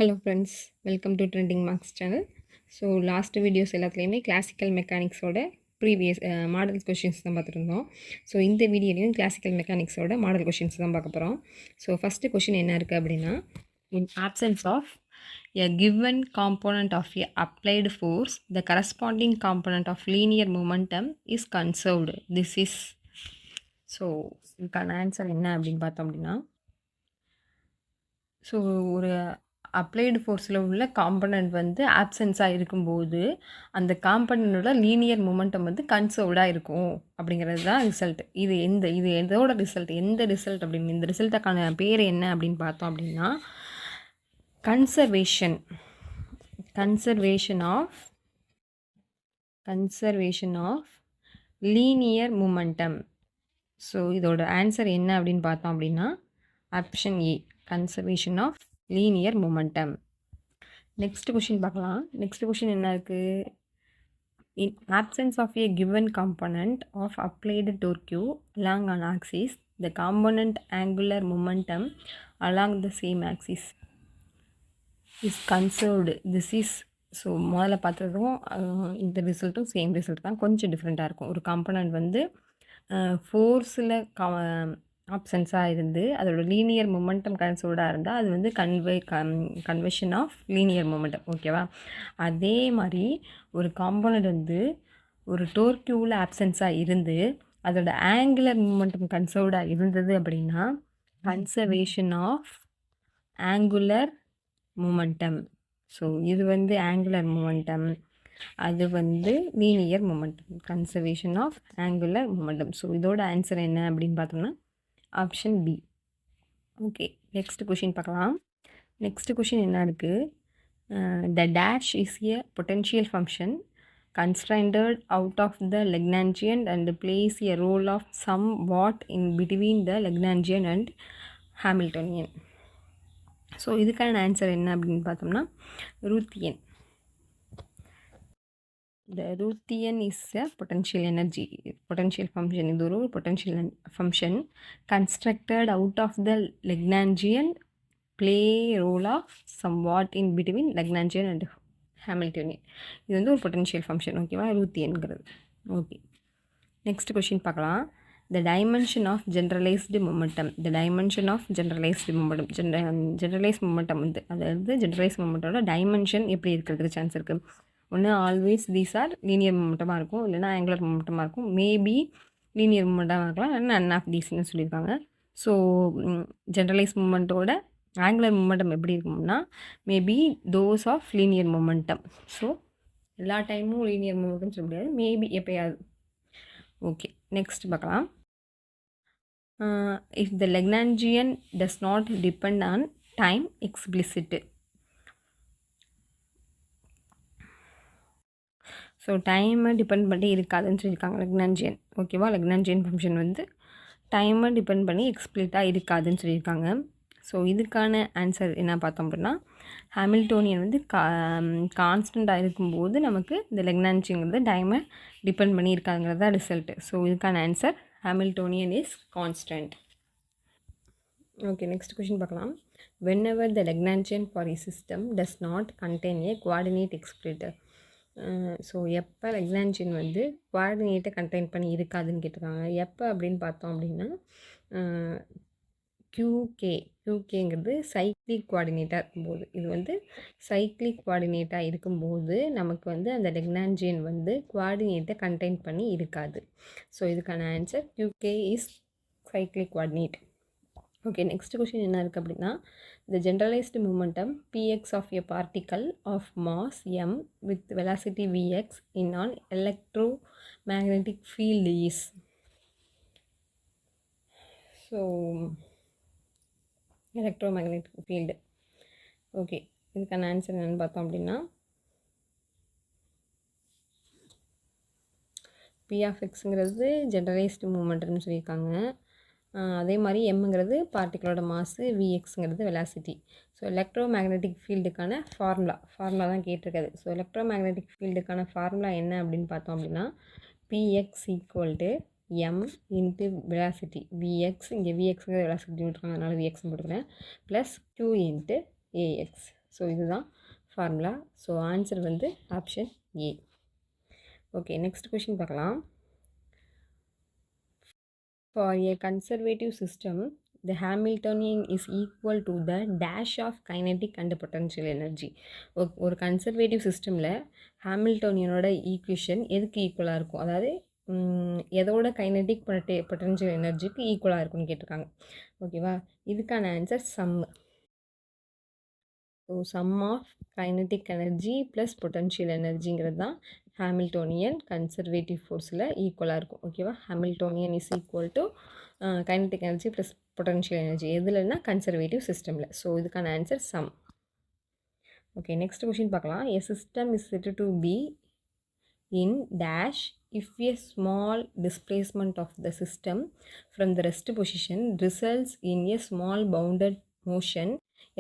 Hello friends, welcome to trending marks channel. So last videos எல்லாத்துலேயுமே classical மெக்கானிக்ஸோட previous model questions தான் பார்த்துருந்தோம். So இந்த வீடியோலையும் கிளாசிக்கல் மெக்கானிக்ஸோட மாடல் கொஷின்ஸ் தான் பார்க்க போகிறோம். ஸோ ஃபஸ்ட்டு கொஷின் என்ன இருக்குது அப்படின்னா, in options of a given component of a applied force, the corresponding component of linear momentum is conserved. This is so இதுக்கான ஆன்சர் என்ன அப்படின்னு பார்த்தோம் அப்படின்னா, ஸோ ஒரு அப்ளைடு ஃபோர்ஸில் உள்ள காம்பனண்ட் வந்து ஆப்சன்ஸாக இருக்கும்போது அந்த காம்பனண்டோட லீனியர் மொமெண்டம் வந்து கன்சர்வ்டாக இருக்கும் அப்படிங்கிறது தான் ரிசல்ட். இது எதோட ரிசல்ட், எந்த ரிசல்ட் அப்படின்னு, இந்த ரிசல்ட்டுக்கான பேர் என்ன அப்படின்னு பார்த்தோம் அப்படின்னா, conservation of linear momentum. So இதோட ஆன்சர் என்ன அப்படின்னு பார்த்தோம் அப்படின்னா, option A, conservation of linear momentum. Next question பார்க்கலாம். நெக்ஸ்ட் கொஷின் என்ன இருக்குது, in options of a given component of applied torque along an axis, the component angular momentum along the same axis is conserved. This is so முதல்ல பார்த்ததும் இந்த ரிசல்ட்டும் same result தான், கொஞ்சம் டிஃப்ரெண்ட்டாக இருக்கும். ஒரு காம்பனண்ட் வந்து ஃபோர்ஸில் ஆப்சன்ஸாக இருந்து அதோட லீனியர் மொமெண்டம் கன்சர்வ்டாக இருந்தால் அது வந்து கன்வர்ஷன் ஆஃப் லீனியர் மொமெண்டம், ஓகேவா? அதே மாதிரி ஒரு காம்பனண்ட் வந்து ஒரு டோர்க்யூவில் ஆப்சன்ஸாக இருந்து அதோட ஆங்குலர் மொமெண்டம் கன்சர்வ்டாக இருந்தது அப்படின்னா conservation of angular momentum. So இது வந்து ஆங்குலர் மொமெண்டம், அது வந்து linear momentum, conservation of angular momentum. So இதோட ஆன்சர் என்ன அப்படின்னு பார்த்தோம்னா option B. Okay, next question பார்க்கலாம். நெக்ஸ்ட் கொஷின் என்ன இருக்குது, the dash is a potential function constrained out of the Lagrangian and plays a role of somewhat in between the Lagrangian and Hamiltonian. So இதுக்கான answer என்ன அப்படின்னு பார்த்தோம்னா ரூத்தியன். The Ruthian is a potential function. இது ஒரு potential function constructed out of the Lagrangian, play role of somewhat in between Lagrangian and Hamiltonian. இது வந்து ஒரு potential function, ஓகேவா, ரூத்தியன்கிறது. ஓகே, நெக்ஸ்ட் கொஷின் பார்க்கலாம். The dimension of generalized momentum. generalized momentum வந்து அதாவது generalized momentoட dimension எப்படி இருக்கிறதுக்கு சான்ஸ் இருக்குது. ஒன்று ஆல்வேஸ் தீஸ் ஆர் லீனியர் மொமெண்டமாக இருக்கும், இல்லைனா ஆங்குலர் மொமெண்டமாக இருக்கும், மேபி லீனியர் மொமெண்டமாக இருக்கலாம், இல்லைனா நன் ஆஃப் தீஸ்ன்னு சொல்லியிருக்காங்க. ஸோ ஜென்ரலைஸ் மூமெண்ட்டோட ஆங்குலர் மொமெண்டம் எப்படி இருக்கும்னா maybe those of linear momentum. So எல்லா டைமும் லீனியர் மொமெண்டம் சொல்ல முடியாது, மேபி எப்போயாவது. ஓகே, நெக்ஸ்ட் பார்க்கலாம். If the Lagrangian does not depend on time explicit. So டைமை டிபெண்ட் பண்ணி இருக்காதுன்னு சொல்லியிருக்காங்க லெக்னாஞ்சியன், ஓகேவா. லெக்னாஞ்சியன் ஃபங்க்ஷன் வந்து டைமை டிபெண்ட் பண்ணி எக்ஸ்பிளிட்டாக இருக்காதுன்னு சொல்லியிருக்காங்க. ஸோ இதுக்கான ஆன்சர் என்ன பார்த்தோம் அப்படின்னா ஹாமில்டோனியன் வந்து கான்ஸ்டண்ட்டாக இருக்கும்போது நமக்கு இந்த லெக்னாஞ்சியங்கிறது டைமை டிபெண்ட் பண்ணி இருக்காதுங்கிறது தான் ரிசல்ட்டு. ஸோ இதுக்கான answer Hamiltonian is constant. Okay, next question பார்க்கலாம். whenever the Lagrangian for a system does not contain a coordinate explicit. So எப்போ லெக்னாஞ்சியன் வந்து குவாடினேட்டை கண்டெயின் பண்ணி இருக்காதுன்னு கேட்டிருக்காங்க. எப்போ அப்படின்னு பார்த்தோம் அப்படின்னா QKங்கிறது சைக்ளிக் குவாடினேட்டாக இருக்கும்போது, இது வந்து சைக்ளிக் குவாடினேட்டாக இருக்கும்போது நமக்கு வந்து அந்த லெக்னாஞ்சியன் வந்து குவாடினேட்டை கண்டெயின் பண்ணி இருக்காது. ஸோ இதுக்கான answer QK is cyclic coordinate. Okay, next question என்ன இருக்குது அப்படின்னா, the generalized momentum px of a particle of mass m with velocity vx in an electromagnetic field is. So electromagnetic field. Okay, இதுக்கான answer என்னென்னு பார்த்தோம் அப்படின்னா P of எக்ஸுங்கிறது generalised மூமெண்ட்னு சொல்லியிருக்காங்க. அதே மாதிரி எம்ங்கிறது பார்ட்டிகளோட மாசு, விஎக்ஸுங்கிறது வெலாசிட்டி. ஸோ எலக்ட்ரோமேக்னெட்டிக் ஃபீல்டுக்கான ஃபார்முலா தான் கேட்டிருக்காது. ஸோ எலக்ட்ரோமேக்னெட்டிக் ஃபீல்டுக்கான ஃபார்முலா என்ன அப்படின்னு பார்த்தோம் அப்படின்னா P x equal to M into velocity V x, இங்கே விஎக்ஸுங்கிற வெலாசிட்டி விட்டுருக்காங்க, அதனால் விஎக்ஸ்னு போட்டுக்கிறேன், plus q into A x. So இதுதான் ஃபார்முலா. ஸோ ஆன்சர் வந்து option A. Okay, next question பார்க்கலாம். For a conservative system, the Hamiltonian is equal to the dash of kinetic and potential energy. ஒரு கன்சர்வேட்டிவ் சிஸ்டமில் ஹாமில்டோனியனோட equation எதுக்கு ஈக்குவலாக இருக்கும், அதாவது எதோட கைனடிக் பொட்டன்ஷியல் எனர்ஜிக்கு ஈக்குவலாக இருக்கும்னு கேட்டிருக்காங்க. ஓகேவா, இதுக்கான answer sum. So sum of kinetic energy plus potential எனர்ஜிங்கிறது தான் ஹாமில்டோனியன் கன்சர்வேட்டிவ் ஃபோர்ஸில் ஈக்குவலாக இருக்கும். ஓகேவா, Hamiltonian is equal to kinetic energy plus potential energy எதுலன்னா கன்சர்வேட்டிவ் சிஸ்டமில். ஸோ இதுக்கான answer sum. Okay, next question பார்க்கலாம். A system is set to be in dash if a small displacement of the system from the rest position results in a small bounded motion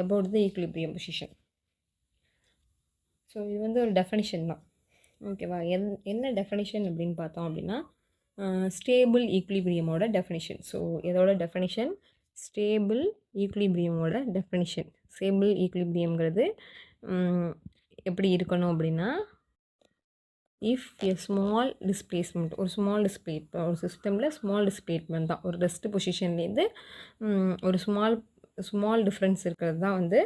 about the equilibrium position. So இது வந்து ஒரு definition தான். ஓகேவா, என்ன definition அப்படின்னு பார்த்தோம் அப்படின்னா stable ஈக்குலிபிரியமோட definition. So இதோட டெஃபனிஷன் ஸ்டேபிள் ஈக்குலிபிரியமோட டெஃபனிஷன். ஸ்டேபிள் ஈக்குலிபிரியம்ங்கிறது எப்படி இருக்கணும் அப்படின்னா, இஃப் எ ஸ்மால் டிஸ்பிளேஸ்மெண்ட், ஒரு சிஸ்டமில் ஸ்மால் டிஸ்பிளேஸ்மெண்ட் தான், ஒரு ரெஸ்ட் பொசிஷன்லேருந்து ஒரு ஸ்மால் டிஃப்ரென்ஸ் இருக்கிறது தான் வந்து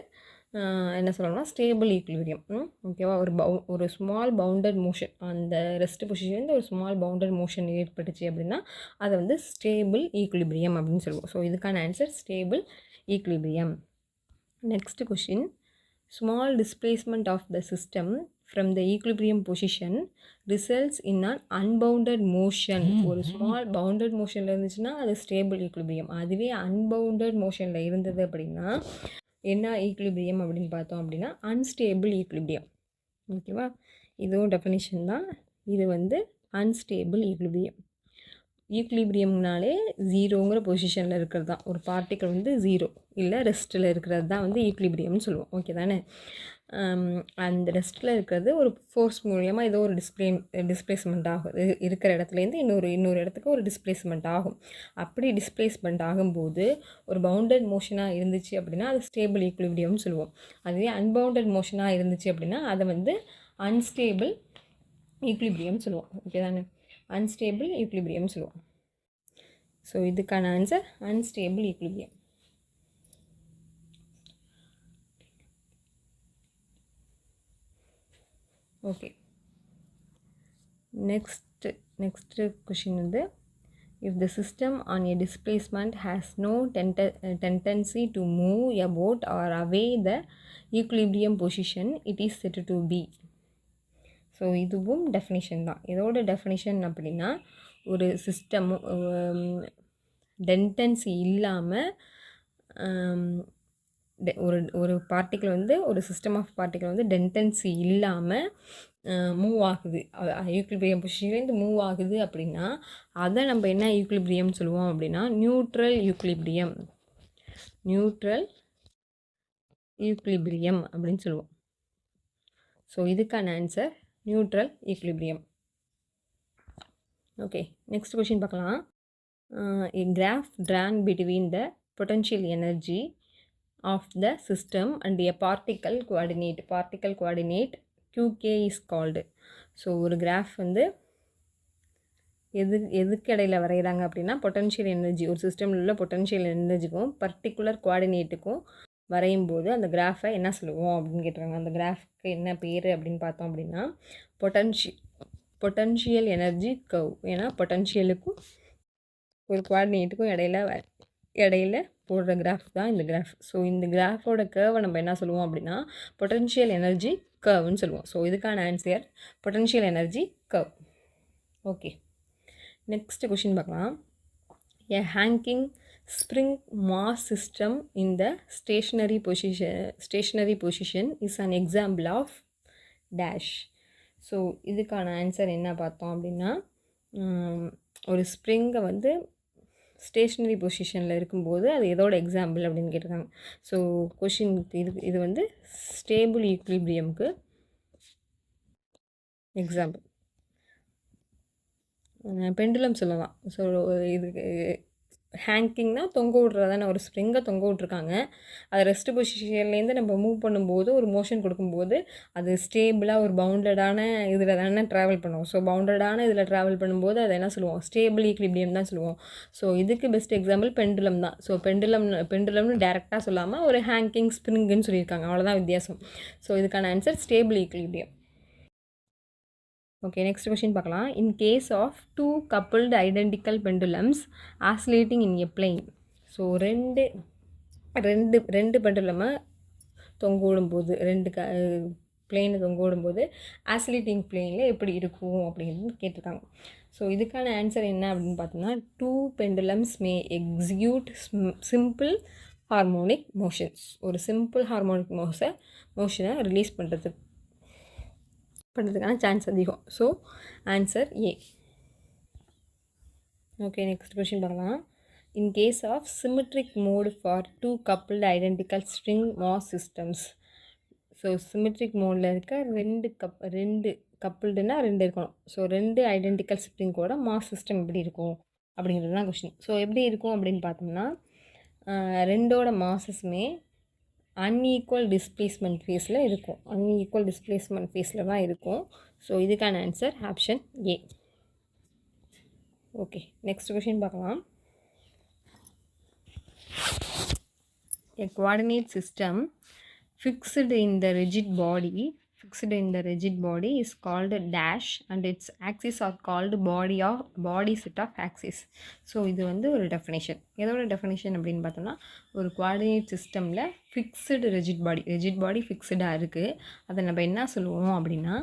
என்ன சொல்லணும்னா ஸ்டேபிள் ஈக்குலிபிரியம். ஓகேவா, ஒரு ஸ்மால் பவுண்டட் மோஷன், அந்த ரெஸ்ட் பொசிஷன்லேருந்து ஒரு ஸ்மால் பவுண்டட் மோஷன் ஏற்பட்டுச்சு அப்படின்னா அதை வந்து ஸ்டேபிள் ஈக்குலிபிரியம் அப்படின்னு சொல்லுவோம். ஸோ இதுக்கான answer stable equilibrium. Next question. Small displacement of the system from the equilibrium position results in an unbounded motion. ஒரு ஸ்மால் பவுண்டட் மோஷனில் இருந்துச்சுன்னா அது ஸ்டேபிள் ஈக்குலிபிரியம். அதுவே அன்பவுண்டட் மோஷனில் இருந்தது அப்படின்னா என்ன ஈக்குலிபிரியம் அப்படின்னு பார்த்தோம் அப்படின்னா அன்ஸ்டேபிள் ஈக்குலிபிரியம். ஓகேவா, இதுவும் டெஃபினிஷன் தான். இது வந்து அன்ஸ்டேபிள் ஈக்குலிபிரியம். ஈக்குலிபிரியம்னாலே ஜீரோங்கிற பொசிஷனில் இருக்கிறது தான், ஒரு பார்ட்டிக்கல் வந்து ஜீரோ இல்லை ரெஸ்ட்டில் இருக்கிறது தான் வந்து ஈக்குலிபிரியம்னு சொல்லுவோம். ஓகே தானே, அந்த ரெஸ்ட்டில் இருக்கிறது ஒரு ஃபோர்ஸ் மூலியமாக ஏதோ ஒரு டிஸ்பிளேஸ்மெண்ட் ஆகும், இருக்கிற இடத்துலேருந்து இன்னொரு இடத்துக்கு ஒரு டிஸ்பிளேஸ்மெண்ட் ஆகும். அப்படி டிஸ்பிளேஸ்மெண்ட் ஆகும்போது ஒரு பவுண்டட் மோஷனாக இருந்துச்சு அப்படின்னா அது ஸ்டேபிள் ஈக்குலிபிரியம்னு சொல்லுவோம். அதுவே அன்பவுண்டட் மோஷனாக இருந்துச்சு அப்படின்னா அதை வந்து அன்ஸ்டேபிள் ஈக்குலிபிரியம் சொல்லுவோம். ஓகே தானே, அன்ஸ்டேபிள் ஈக்குலிபிரியம் சொல்லுவோம். ஸோ இதுக்கான answer unstable equilibrium. Okay, next question வந்து if the system on a displacement has no tendency to move about or away the equilibrium position, it is said to be. So இதுவும் definition தான். இதோட definition அப்படின்னா ஒரு system டென்டன்சி இல்லாமல் ஒரு particle வந்து ஒரு சிஸ்டம் ஆஃப் பார்ட்டிக்கல் வந்து டென்டன்சி இல்லாமல் மூவ் ஆகுது, ஈக்குலிபிரியம் பொசிஷன்லேருந்து மூவ் ஆகுது அப்படின்னா அதை நம்ம என்ன ஈக்குலிபிரியம் சொல்லுவோம் அப்படின்னா நியூட்ரல் ஈக்குலிபிரியம் அப்படின்னு சொல்லுவோம். ஸோ இதுக்கான answer neutral equilibrium. Okay, next question பார்க்கலாம். A graph drawn between the potential energy of the system and a particle coordinate qk is called. So ஒரு கிராஃப் வந்து எதுக்கு இடையில் வரைகிறாங்க அப்படின்னா பொட்டன்ஷியல் எனர்ஜி, ஒரு சிஸ்டமில் உள்ள பொட்டன்ஷியல் எனர்ஜிக்கும் பர்டிகுலர் கோஆர்டினேட்டுக்கும் வரையும் போது அந்த கிராஃபை என்ன சொல்லுவோம் அப்படின்னு கேட்டுருக்காங்க. அந்த கிராஃப்க்கு என்ன பேர் அப்படின்னு பார்த்தோம் அப்படின்னா பொட்டன்ஷியல் எனர்ஜி கர்வ். ஏன்னா பொட்டன்ஷியலுக்கும் ஒரு கோஆர்டினேட்டுக்கும் இடையில போடுற கிராஃப் தான் இந்த கிராஃப். ஸோ இந்த கிராஃபோட கர்வை நம்ம என்ன சொல்லுவோம் அப்படின்னா பொட்டன்ஷியல் எனர்ஜி கர்வ்னு சொல்லுவோம். ஸோ இதுக்கான answer potential energy curve. Okay, next question பார்க்கலாம். A hanging spring mass system in the stationary position is an example of dash. So இதுக்கான ஆன்சர் என்ன பார்த்தோம் அப்படின்னா ஒரு ஸ்ப்ரிங்கை வந்து ஸ்டேஷ்னரி பொசிஷனில் இருக்கும்போது அது எதோட எக்ஸாம்பிள் அப்படின்னு கேட்டிருக்காங்க. ஸோ கொஷினுக்கு இது வந்து ஸ்டேபிள் ஈக்குலிபிரியமுக்கு எக்ஸாம்பிள். பெண்டுலம் சொல்லலாம். ஸோ இதுக்கு ஹேங்கிங்னா தொங்க விட்றதான, ஒரு ஸ்ப்ரிங்கை தொங்க விட்ருக்காங்க. அது ரெஸ்ட் பொசிஷன்லேருந்து நம்ம மூவ் பண்ணும்போது, ஒரு மோஷன் கொடுக்கும்போது அது ஸ்டேபிளாக ஒரு பவுண்டடான இதில் தானே ட்ராவல் பண்ணுவோம். ஸோ பவுண்டடான இதில் ட்ராவல் பண்ணும்போது அதை என்ன சொல்லுவோம், ஸ்டேபிள் ஈக்லிபிரியம் தான் சொல்லுவோம். ஸோ இதுக்கு பெஸ்ட் எக்ஸாம்பிள் பெண்டுலம் தான். ஸோ பெண்டுலம்னு டேரெக்டாக சொல்லாமல் ஒரு ஹேங்கிங் ஸ்ப்ரிங்குன்னு சொல்லியிருக்காங்க, அவ்வளோதான் வித்தியாசம். ஸோ இதுக்கான answer stable equilibrium. Okay, next question பார்க்கலாம். In case of 2 coupled identical pendulums oscillating in a plane. So ரெண்டு பெண்டுலமை தொங்க விடும்போது, பிளேனை தொங்க விடும்போது ஆசிலேட்டிங் பிளேனில் எப்படி இருக்கும் அப்படிங்கிறது கேட்டிருக்காங்க. ஸோ இதுக்கான ஆன்சர் என்ன அப்படின்னு பார்த்தோம்னா, 2 pendulums may execute simple harmonic motions. ஒரு சிம்பிள் ஹார்மோனிக் மோஷனை ரிலீஸ் பண்ணுறதுக்கான சான்ஸ் அதிகம். So answer A. Okay, next question பார்க்கலாம். In case of symmetric mode for 2 coupled identical string mass systems. So symmetric மோடில் இருக்க ரெண்டு கப்புள்டுனா 2 இருக்கணும். ஸோ 2 ஐடென்டிக்கல் ஸ்ப்ரிங்கோட மாஸ் சிஸ்டம் எப்படி இருக்கும் அப்படிங்கிறது தான் கொஷின். ஸோ எப்படி இருக்கும் அப்படின்னு பார்த்தோம்னா, ரெண்டோட மாஸஸுமே அன்ஈக்குவல் டிஸ்பிளேஸ்மெண்ட் ஃபேஸில் இருக்கும். அன்ஈக்குவல் டிஸ்பிளேஸ்மெண்ட் ஃபேஸில் தான் இருக்கும். ஸோ இதுக்கான answer option A. Okay, next question பார்க்கலாம். A coordinate system fixed in the rigid body is called dash and its axes are called body set of axes. So இது வந்து ஒரு டெஃபினேஷன். எதோட definition அப்படின்னு பார்த்தோம்னா, ஒரு கோஆர்டினேட் சிஸ்டமில் ஃபிக்ஸ்டு ரிஜிட் பாடி ஃபிக்ஸ்டாக இருக்குது. அதை நம்ம என்ன சொல்லுவோம் அப்படின்னா,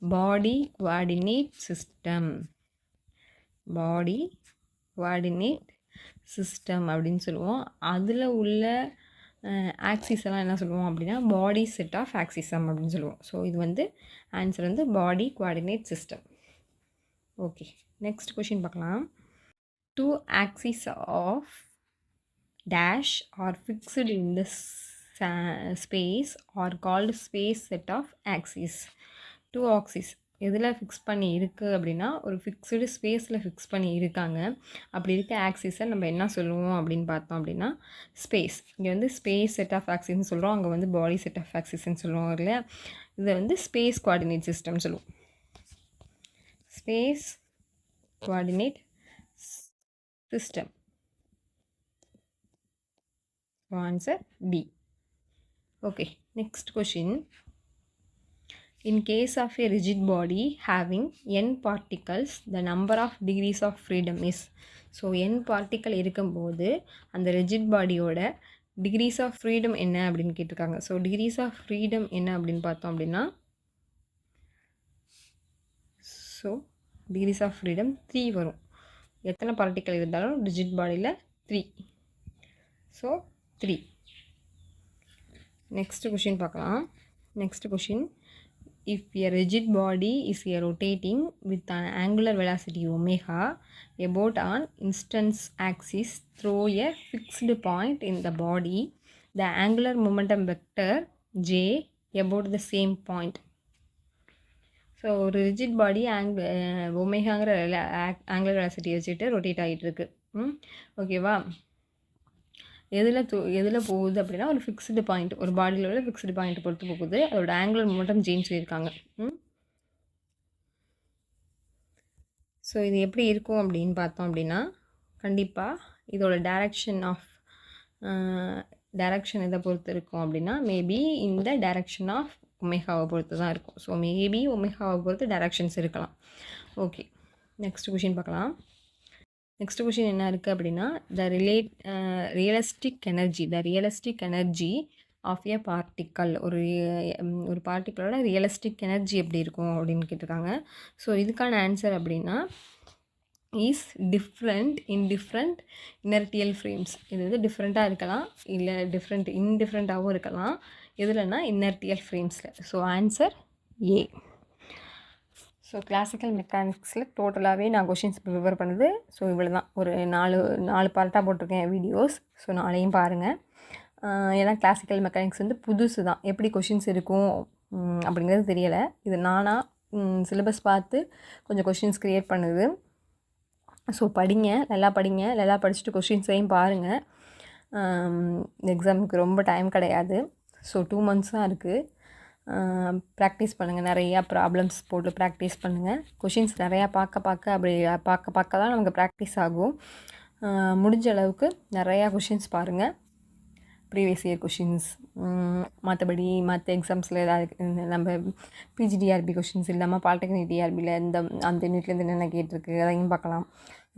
பாடி கோஆர்டினேட் சிஸ்டம் அப்படின்னு சொல்லுவோம். அதில் உள்ள ஆக்சிஸ் எல்லாம் என்ன சொல்லுவோம் அப்படின்னா, பாடி செட் ஆஃப் ஆக்சிசம் அப்படின்னு சொல்லுவோம். ஸோ இது வந்து ஆன்சர் வந்து body coordinate system. Okay, next question பார்க்கலாம். 2 axes of dash are fixed in the space are called space set of axes. 2 axes எதில் ஃபிக்ஸ் பண்ணி இருக்குது அப்படின்னா, ஒரு ஃபிக்ஸ்டு ஸ்பேஸில் ஃபிக்ஸ் பண்ணி இருக்காங்க. அப்படி இருக்க ஆக்சிஸை நம்ம என்ன சொல்லுவோம் அப்படின்னு பார்த்தோம் அப்படின்னா, ஸ்பேஸ். இங்கே வந்து ஸ்பேஸ் செட் ஆஃப் ஆக்சிஸ்ன்னு சொல்கிறோம், அங்கே வந்து பாடி செட் ஆஃப் ஆக்சிஸ்ன்னு சொல்லுவோம் இல்லையா. இதை வந்து ஸ்பேஸ் கோஆர்டினேட் சிஸ்டம் சொல்லுவோம். Space coordinate system. Answer B. Okay, next question. In case of a rigid body having n particles, the number of degrees of freedom is. So n particle இருக்கும்போது அந்த rigid பாடியோட decrease of freedom என்ன அப்படின்னு கேட்டிருக்காங்க. So decrease of freedom என்ன அப்படின்னு பார்த்தோம் அப்படின்னா, ஸோ டிகிரிஸ் ஆஃப் ஃப்ரீடம் 3 வரும். எத்தனை பார்ட்டிக்கல் இருந்தாலும் ரிஜிட் பாடியில் 3. ஸோ 3. நெக்ஸ்ட் கொஷின் பார்க்கலாம். Next question. If a rigid body is rotating with an angular velocity omega about an instance axis through a fixed point in the body, the angular momentum vector j about the same point. So ஒரு rigid body ஒமேகாங்கிற angular velocity வச்சுட்டு rotate ஆகிட்டு இருக்கு. ஓகேவா. எதில் போகுது அப்படின்னா, ஒரு fixed point, ஒரு பாடியில் உள்ள ஃபிக்ஸ்டு பாயிண்ட் பொறுத்து போகுது. அதோட ஆங்குலர் மொமெண்டம் ஜேன்னு சொல்லியிருக்காங்க. ஸோ இது எப்படி இருக்கும் அப்படின்னு பார்த்தோம் அப்படின்னா, கண்டிப்பாக இதோட டைரக்ஷன் எதை பொறுத்து இருக்கும் அப்படின்னா, மேபி இந்த டைரக்ஷன் ஆஃப் ஒமேகாவை பொறுத்து தான் இருக்கும். ஸோ மேபி ஒமேகாவை பொறுத்து டைரக்ஷன்ஸ் இருக்கலாம். ஓகே, நெக்ஸ்ட் கொஷின் பார்க்கலாம். நெக்ஸ்ட் கொஷின் என்ன இருக்குது அப்படின்னா, realistic energy of a particle. ஒரு பார்ட்டிக்கலோட ரியலிஸ்டிக் எனர்ஜி எப்படி இருக்கும் அப்படின்னு கேட்டிருக்காங்க. ஸோ இதுக்கான ஆன்சர் அப்படின்னா, is different in different inertial frames. இது வந்து டிஃப்ரெண்ட்டாக இருக்கலாம், இல்லை இன்டிஃப்ரெண்ட்டாகவும் இருக்கலாம். எதுலன்னா இனர்டியல் ஃப்ரேம்ஸில். So answer A. So classical மெக்கானிக்ஸில் டோட்டலாகவே நான் கொஷின்ஸ் ப்ரிப்பேர் பண்ணுது. ஸோ இவ்வளோ தான். ஒரு 4 பார்ட்டாக போட்டிருக்கேன் வீடியோஸ். ஸோ 4ஐயும் பாருங்கள். ஏன்னா கிளாசிக்கல் மெக்கானிக்ஸ் வந்து புதுசு தான், எப்படி கொஷின்ஸ் இருக்கும் அப்படிங்கிறது தெரியலை. இது நானாக சிலபஸ் பார்த்து கொஞ்சம் கொஷின்ஸ் க்ரியேட் பண்ணுது. ஸோ படிங்க, நல்லா படிங்க. நல்லா படிச்சுட்டு கொஷின்ஸையும் பாருங்கள். எக்ஸாமுக்கு ரொம்ப டைம் கிடையாது. ஸோ 2 months தான் இருக்குது. ப்ராக்டிஸ் பண்ணுங்கள். நிறையா ப்ராப்ளம்ஸ் போட்டு ப்ராக்டிஸ் பண்ணுங்கள். கொஷின்ஸ் நிறையா பார்க்க தான் நமக்கு ப்ராக்டிஸ் ஆகும். முடிஞ்ச அளவுக்கு நிறையா கொஷின்ஸ் பாருங்கள். ப்ரீவியஸ் இயர் கொஷின்ஸ், மற்றபடி மற்ற எக்ஸாம்ஸில் ஏதாவது நம்ம பிஜிடிஆர்பி கொஷின்ஸ் இல்லாமல் பாலிடெக்னிக் டிஆர்பியில் அந்த யூனிட்லேருந்து என்னென்ன கேட்டிருக்கு அதையும் பார்க்கலாம்.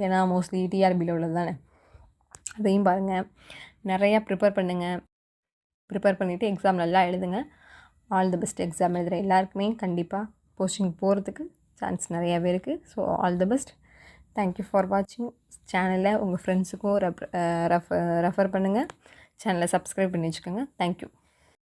ஏன்னா மோஸ்ட்லி டிஆர்பியில் உள்ளது தானே, அதையும் பாருங்கள். நிறையா ப்ரிப்பேர் பண்ணுங்கள். ப்ரிப்பேர் பண்ணிவிட்டு எக்ஸாம் நல்லா எழுதுங்க. All the best. எக்ஸாம் எழுதுகிற எல்லாருக்குமே கண்டிப்பாக போஸ்டிங் போகிறதுக்கு சான்ஸ் நிறையாவே இருக்குது. So all the best. Thank you for வாட்சிங். சேனலை உங்கள் ஃப்ரெண்ட்ஸுக்கும் ரெஃபர் பண்ணுங்கள். சேனலை சப்ஸ்கிரைப் பண்ணி வச்சுக்கோங்க. தேங்க்யூ.